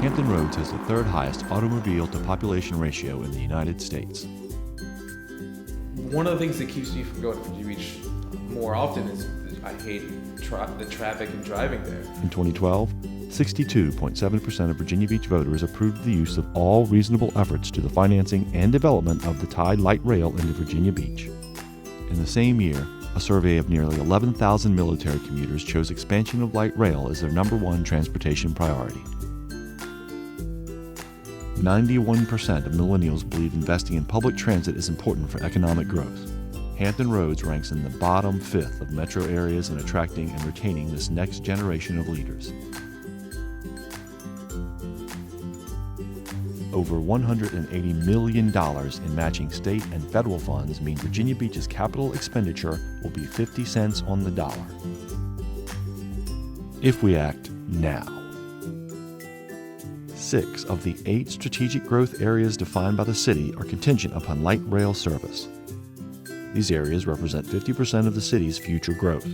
Hampton Roads has the third highest automobile to population ratio in the United States. One of the things that keeps me from going to Virginia Beach more often is I hate the traffic and driving there. In 2012, 62.7% of Virginia Beach voters approved the use of all reasonable efforts to the financing and development of the Tide Light Rail into Virginia Beach. In the same year, a survey of nearly 11,000 military commuters chose expansion of light rail as their #1 transportation priority. 91% of millennials believe investing in public transit is important for economic growth. Hampton Roads ranks in the bottom 5th of metro areas in attracting and retaining this next generation of leaders. Over $180 million in matching state and federal funds mean Virginia Beach's capital expenditure will be 50 cents on the dollar. If we act now. 6 of the 8 strategic growth areas defined by the city are contingent upon light rail service. These areas represent 50% of the city's future growth.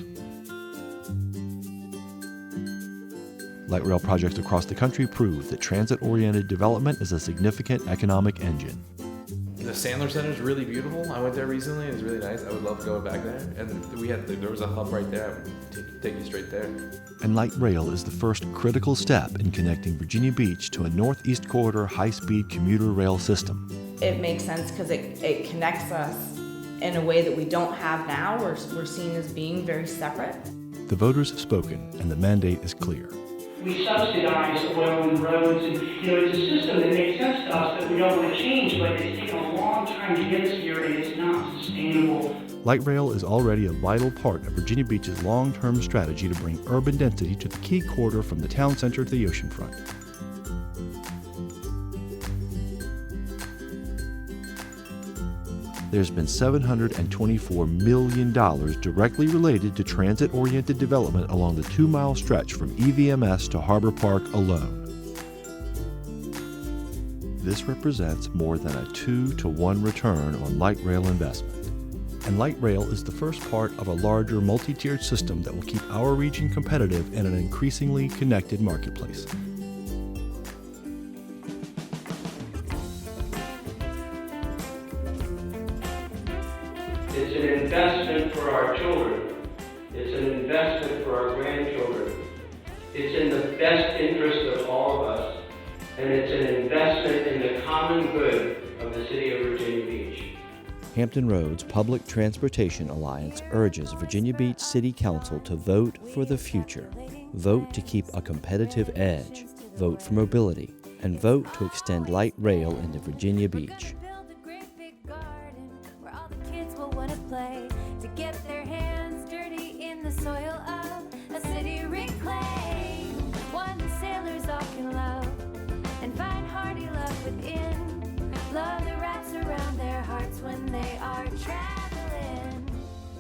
Light rail projects across the country prove that transit-oriented development is a significant economic engine. The Sandler Center is really beautiful. I went there recently. It was really nice. I would love going back there. And there was a hub right there. I would take you straight there. And light rail is the first critical step in connecting Virginia Beach to a Northeast Corridor high-speed commuter rail system. It makes sense because it connects us in a way that we don't have now. We're seen as being very separate. The voters have spoken, and the mandate is clear. We subsidize oil and roads, and it's a system that makes sense to us that we don't want to change, but it's taken a long time to get us here, and it's not sustainable. Light rail is already a vital part of Virginia Beach's long-term strategy to bring urban density to the key corridor from the town center to the oceanfront. There's been $724 million directly related to transit-oriented development along the 2-mile stretch from EVMS to Harbor Park alone. This represents more than a 2-to-1 return on light rail investment. And light rail is the first part of a larger multi-tiered system that will keep our region competitive in an increasingly connected marketplace. It's an investment for our children. It's an investment for our grandchildren. It's in the best interest of all of us, and it's an investment in the common good of the city of Virginia Beach. Hampton Roads Public Transportation Alliance urges Virginia Beach City Council to vote for the future. Vote to keep a competitive edge. Vote for mobility. And vote to extend light rail into Virginia Beach. Play to get their hands dirty in the soil of a city reclaimed. One sailors all can love and find hearty love within. Love that wraps around their hearts when they are traveling.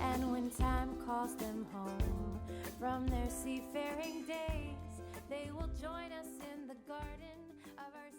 And when time calls them home from their seafaring days, they will join us in the garden of our